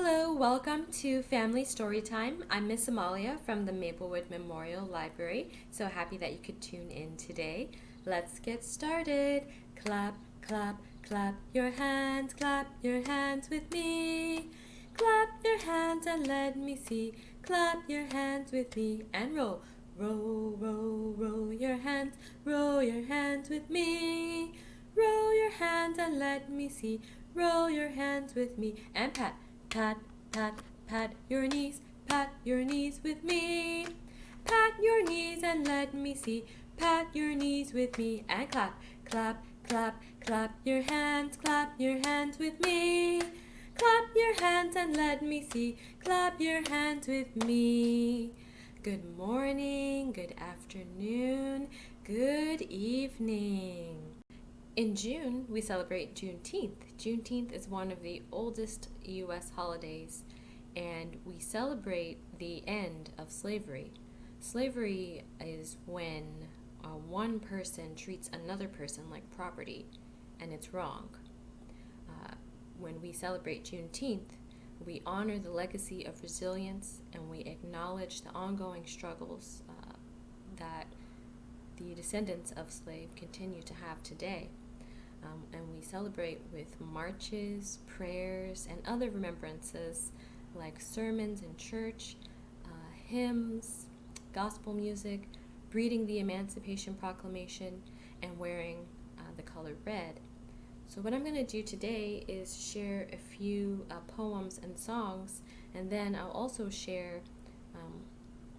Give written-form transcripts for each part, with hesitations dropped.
Hello, welcome to Family Storytime. I'm Miss Amalia from the Maplewood Memorial Library. So happy that you could tune in today. Let's get started. Clap, clap, clap your hands with me. Clap your hands and let me see. Clap your hands with me and roll. Roll, roll, roll your hands with me. Roll your hands and let me see. Roll your hands with me and pat, pat, pat, pat your knees with me. Pat your knees and let me see. Pat your knees with me and clap, clap, clap, clap your hands with me. Clap your hands and let me see. Clap your hands with me. Good morning, good afternoon, good evening. In June, we celebrate Juneteenth. Juneteenth is one of the oldest U.S. holidays, and we celebrate the end of slavery. Slavery is when one person treats another person like property, and it's wrong. When we celebrate Juneteenth, we honor the legacy of resilience, and we acknowledge the ongoing struggles that the descendants of slaves continue to have today. And we celebrate with marches, prayers, and other remembrances like sermons in church, hymns, gospel music, reading the Emancipation Proclamation, and wearing the color red. So what I'm going to do today is share a few poems and songs, and then I'll also share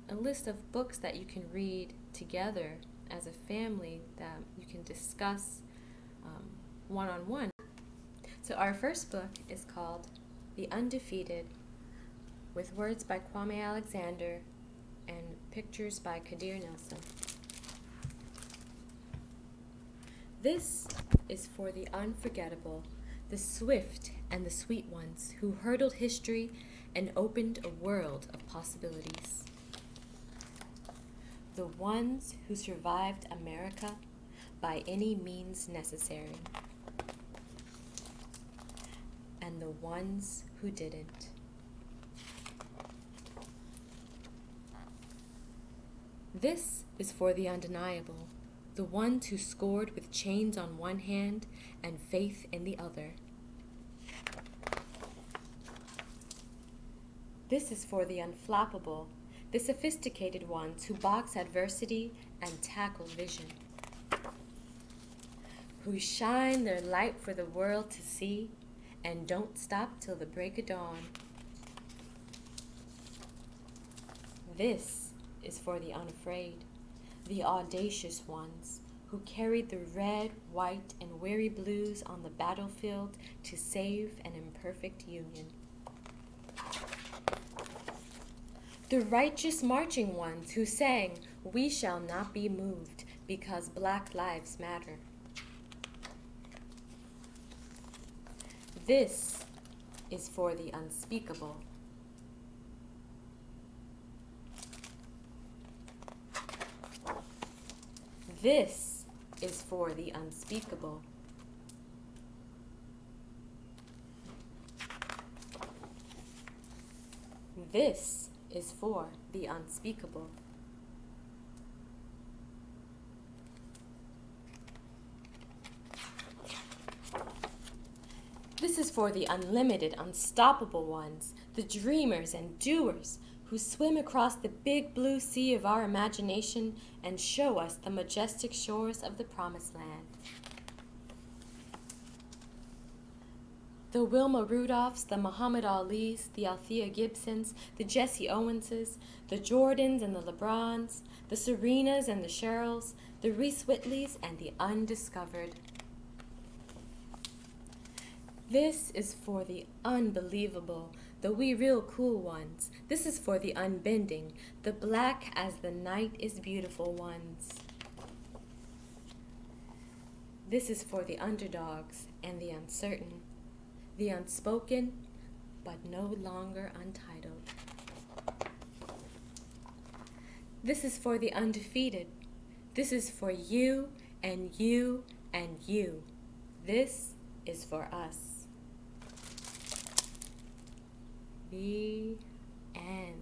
a list of books that you can read together as a family that you can discuss one-on-one. So our first book is called The Undefeated, with words by Kwame Alexander and pictures by Cline-Ransome. This is for the unforgettable, the swift and the sweet ones who hurdled history and opened a world of possibilities. The ones who survived America by any means necessary. And the ones who didn't. This is for the undeniable, the ones who scored with chains on one hand and faith in the other. This is for the unflappable, the sophisticated ones who box adversity and tackle vision, who shine their light for the world to see and don't stop till the break of dawn. This is for the unafraid, the audacious ones who carried the red, white, and weary blues on the battlefield to save an imperfect union. The righteous marching ones who sang, "We shall not be moved because Black lives matter." This is for the unspeakable. This is for the unspeakable. This is for the unspeakable. This is for the unlimited, unstoppable ones, the dreamers and doers who swim across the big blue sea of our imagination and show us the majestic shores of the Promised Land. The Wilma Rudolphs, the Muhammad Alis, the Althea Gibsons, the Jesse Owenses, the Jordans and the LeBrons, the Serenas and the Cheryls, the Reese Whitleys and the undiscovered. This is for the unbelievable, the we real cool ones. This is for the unbending, the black as the night is beautiful ones. This is for the underdogs and the uncertain, the unspoken, but no longer untitled. This is for the undefeated. This is for you and you and you. This is for us. The end.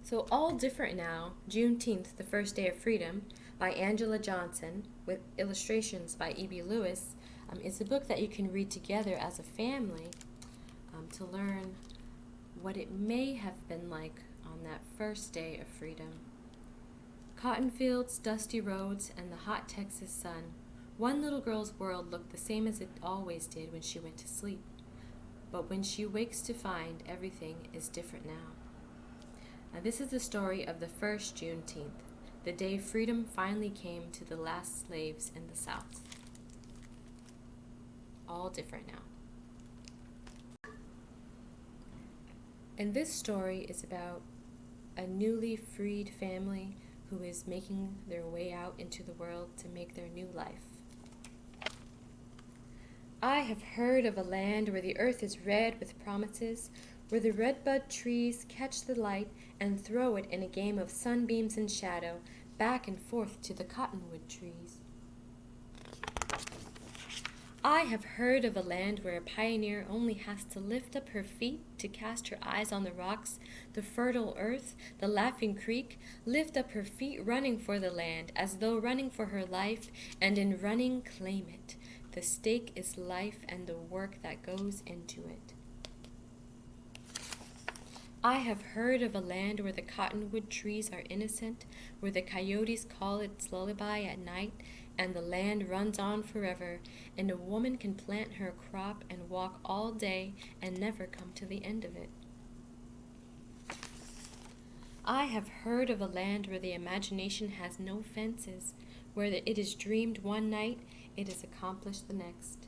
So All Different Now, Juneteenth, the First Day of Freedom, by Angela Johnson, with illustrations by E.B. Lewis, is a book that you can read together as a family to learn what it may have been like on that first day of freedom. Cotton fields, dusty roads, and the hot Texas sun. One little girl's world looked the same as it always did when she went to sleep. But when she wakes to find everything is different now. Now, this is the story of the first Juneteenth, the day freedom finally came to the last slaves in the South. All different now. And this story is about a newly freed family who is making their way out into the world to make their new life. I have heard of a land where the earth is red with promises, where the redbud trees catch the light and throw it in a game of sunbeams and shadow back and forth to the cottonwood trees. I have heard of a land where a pioneer only has to lift up her feet to cast her eyes on the rocks, the fertile earth, the laughing creek, lift up her feet running for the land, as though running for her life, and in running claim it. The stake is life and the work that goes into it. I have heard of a land where the cottonwood trees are innocent, where the coyotes call its lullaby at night, and the land runs on forever, and a woman can plant her crop and walk all day and never come to the end of it. I have heard of a land where the imagination has no fences, where it is dreamed one night, it is accomplished the next.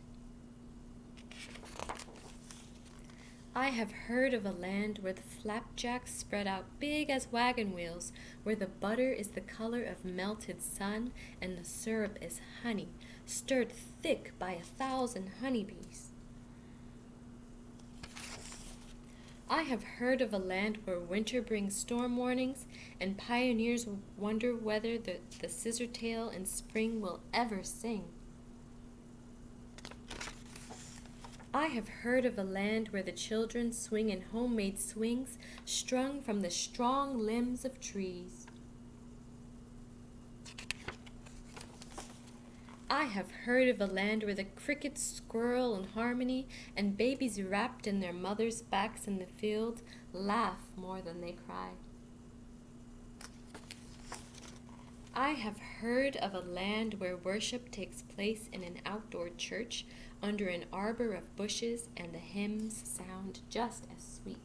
I have heard of a land where the flapjacks spread out big as wagon wheels, where the butter is the color of melted sun, and the syrup is honey, stirred thick by 1,000 honeybees. I have heard of a land where winter brings storm warnings, and pioneers wonder whether the scissortail in spring will ever sing. I have heard of a land where the children swing in homemade swings strung from the strong limbs of trees. I have heard of a land where the crickets squirrel in harmony and babies wrapped in their mothers' backs in the field laugh more than they cry. I have heard of a land where worship takes place in an outdoor church under an arbor of bushes, and the hymns sound just as sweet.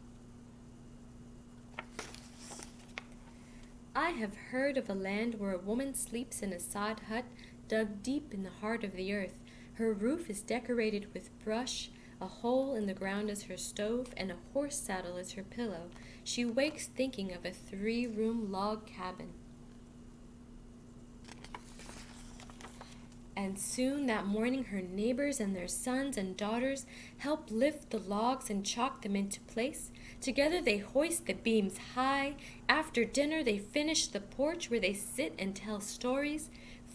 I have heard of a land where a woman sleeps in a sod hut dug deep in the heart of the earth. Her roof is decorated with brush, a hole in the ground is her stove, and a horse saddle is her pillow. She wakes thinking of a 3-room log cabin. And soon that morning her neighbors and their sons and daughters help lift the logs and chalk them into place. Together they hoist the beams high. After dinner they finish the porch where they sit and tell stories.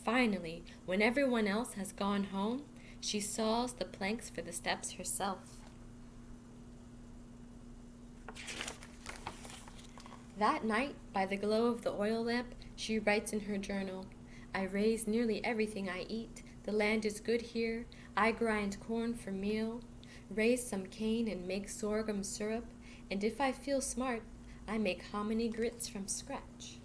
Finally, when everyone else has gone home, she saws the planks for the steps herself. That night, by the glow of the oil lamp, she writes in her journal, I raise nearly everything I eat. The land is good here. I grind corn for meal, raise some cane and make sorghum syrup, and if I feel smart, I make hominy grits from scratch.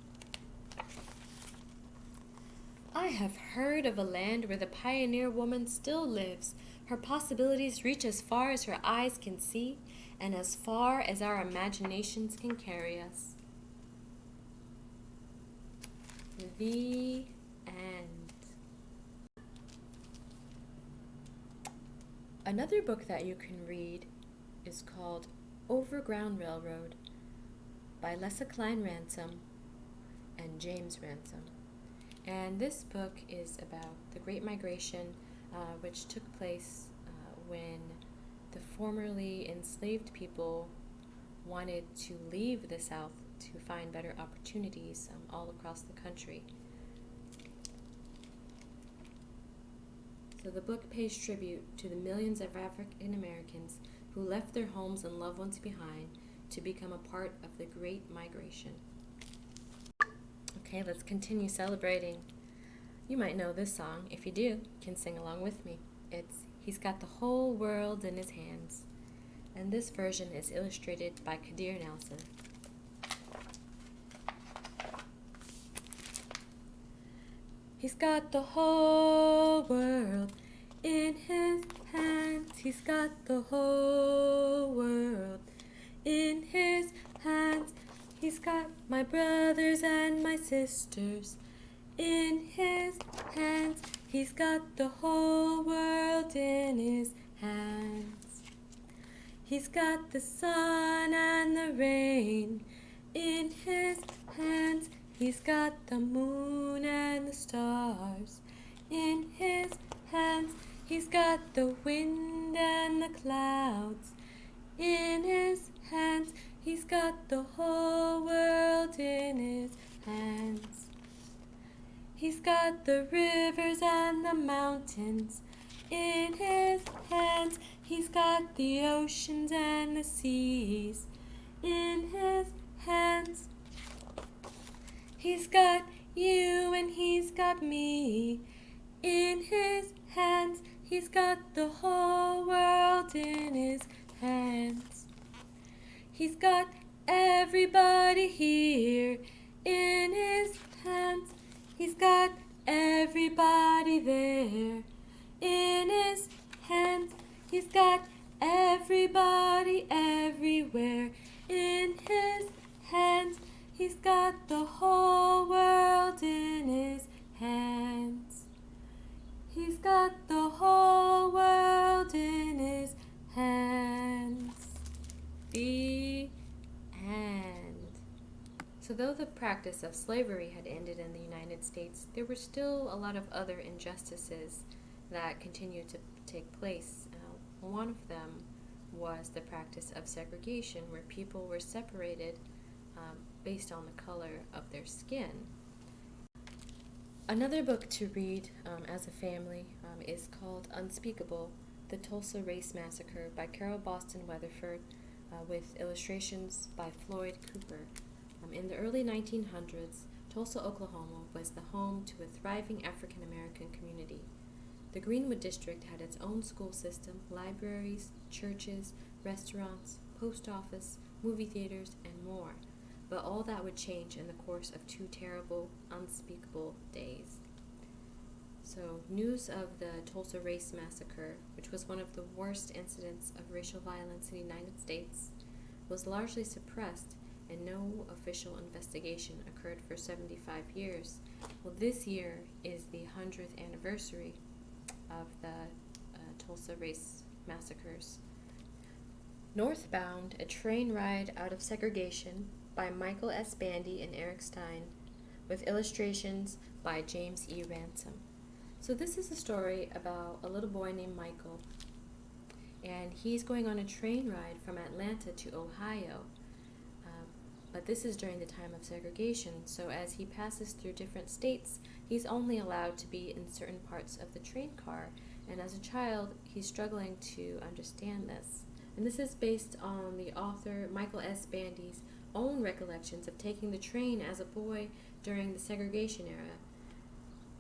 I have heard of a land where the pioneer woman still lives. Her possibilities reach as far as her eyes can see, and as far as our imaginations can carry us. The end. Another book that you can read is called Overground Railroad by Lesa Cline-Ransome and James Ransome. And this book is about the Great Migration, which took place when the formerly enslaved people wanted to leave the South to find better opportunities all across the country. So the book pays tribute to the millions of African Americans who left their homes and loved ones behind to become a part of the Great Migration. Okay, let's continue celebrating. You might know this song. If you do, you can sing along with me. It's He's Got the Whole World in His Hands. And this version is illustrated by Kadir Nelson. He's got the whole world in his hands. He's got the whole world in his hands. He's got my brothers and my sisters in his hands. He's got the whole world in his hands. He's got the sun and the rain in his hands. He's got the moon and the stars in his hands. He's got the wind and the clouds in his hands. He's got the whole world in his hands. He's got the rivers and the mountains in his hands. He's got the oceans and the seas in his hands. He's got you and he's got me in his hands. He's got the whole world in his hands. He's got everybody here in his hands. He's got everybody there in his hands. He's got everybody everywhere in his hands. He's got the whole world in his hands. He's got the whole world in his hands. The end. So though the practice of slavery had ended in the United States, there were still a lot of other injustices that continued to take place. One of them was the practice of segregation, where people were separated based on the color of their skin. Another book to read as a family is called Unspeakable, The Tulsa Race Massacre by Carole Weatherford, with illustrations by Floyd Cooper. In the early 1900s, Tulsa, Oklahoma was the home to a thriving African American community. The Greenwood District had its own school system, libraries, churches, restaurants, post office, movie theaters, and more. But all that would change in the course of 2 terrible, unspeakable days. So, news of the Tulsa Race Massacre, which was one of the worst incidents of racial violence in the United States, was largely suppressed, and no official investigation occurred for 75 years. Well, this year is the 100th anniversary of the Tulsa Race Massacres. Northbound, a train ride out of segregation, by Michael S. Bandy and Eric Stein, with illustrations by James E. Ransom. So this is a story about a little boy named Michael, and he's going on a train ride from Atlanta to Ohio. But this is during the time of segregation, so as he passes through different states, he's only allowed to be in certain parts of the train car, and as a child, he's struggling to understand this. And this is based on the author Michael S. Bandy's own recollections of taking the train as a boy during the segregation era.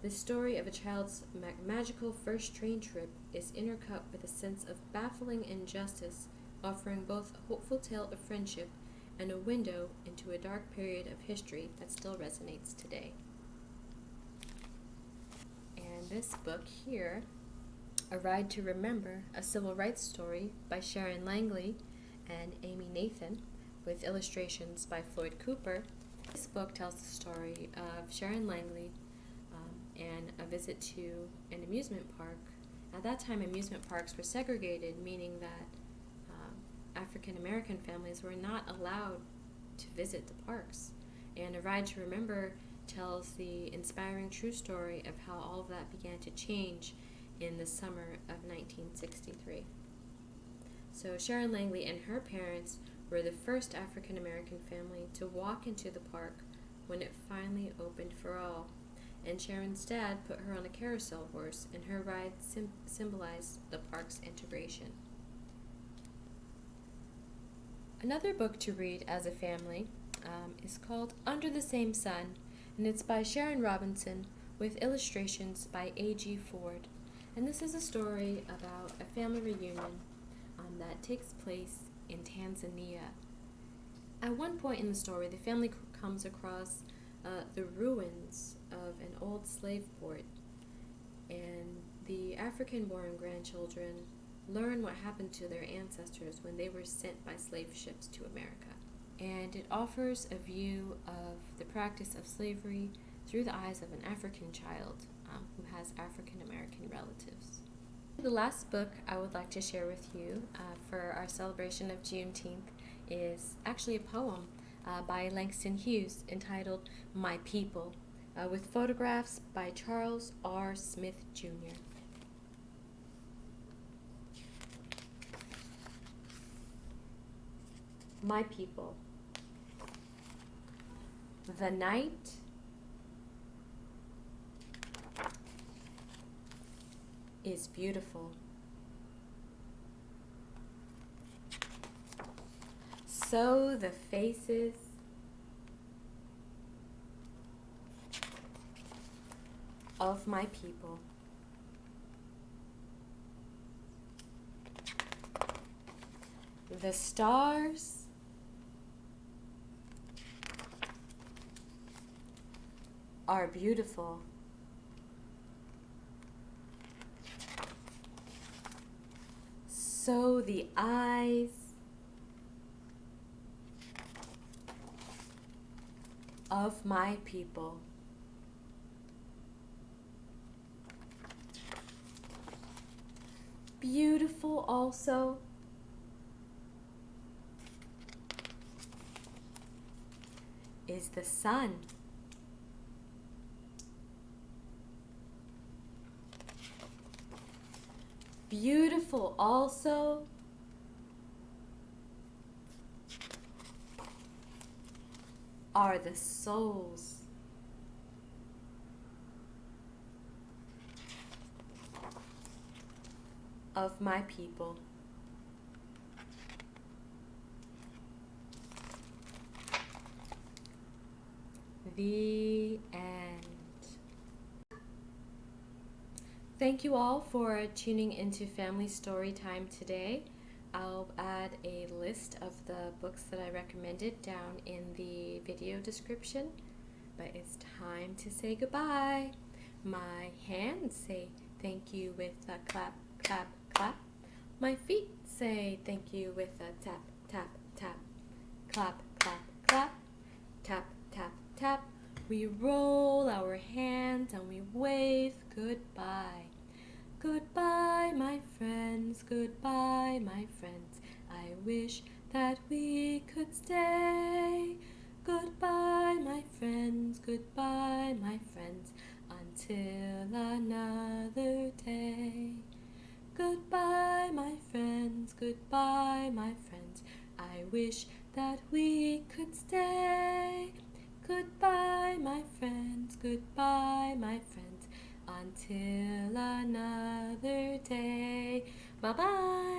This story of a child's magical first train trip is intercut with a sense of baffling injustice, offering both a hopeful tale of friendship and a window into a dark period of history that still resonates today. And this book here, A Ride to Remember, a civil rights story by Sharon Langley and Amy Nathan, with illustrations by Floyd Cooper. This book tells the story of Sharon Langley and a visit to an amusement park. At that time, amusement parks were segregated, meaning that African American families were not allowed to visit the parks. And A Ride to Remember tells the inspiring true story of how all of that began to change in the summer of 1963. So Sharon Langley and her parents were the first African American family to walk into the park when it finally opened for all. and Sharon's dad put her on a carousel horse, and her ride symbolized the park's integration. Another book to read as a family is called Under the Same Sun, and it's by Sharon Robinson with illustrations by A.G. Ford. And this is a story about a family reunion that takes place in Tanzania. At one point in the story, the family comes across the ruins of an old slave port, and the African-born grandchildren learn what happened to their ancestors when they were sent by slave ships to America. And it offers a view of the practice of slavery through the eyes of an African child who has African-American relatives. The last book I would like to share with you for our celebration of Juneteenth is actually a poem by Langston Hughes entitled My People, with photographs by Charles R. Smith Jr. My people. The night is beautiful. So the faces of my people. The stars are beautiful. So the eyes of my people. Beautiful also is the sun. Beautiful also are the souls of my people. The end. Thank you all for tuning into Family Storytime today. I'll add a list of the books that I recommended down in the video description. But it's time to say goodbye. My hands say thank you with a clap, clap, clap. My feet say thank you with a tap, tap, tap. Clap, clap, clap. Tap, tap, tap. We roll our hands and we wave goodbye. Goodbye, my friends, goodbye, my friends. I wish that we could stay. Goodbye, my friends, goodbye, my friends, until another day. Goodbye, my friends, goodbye, my friends. I wish that we could stay. Goodbye, my friends, goodbye, my friends, until another day. Bye-bye.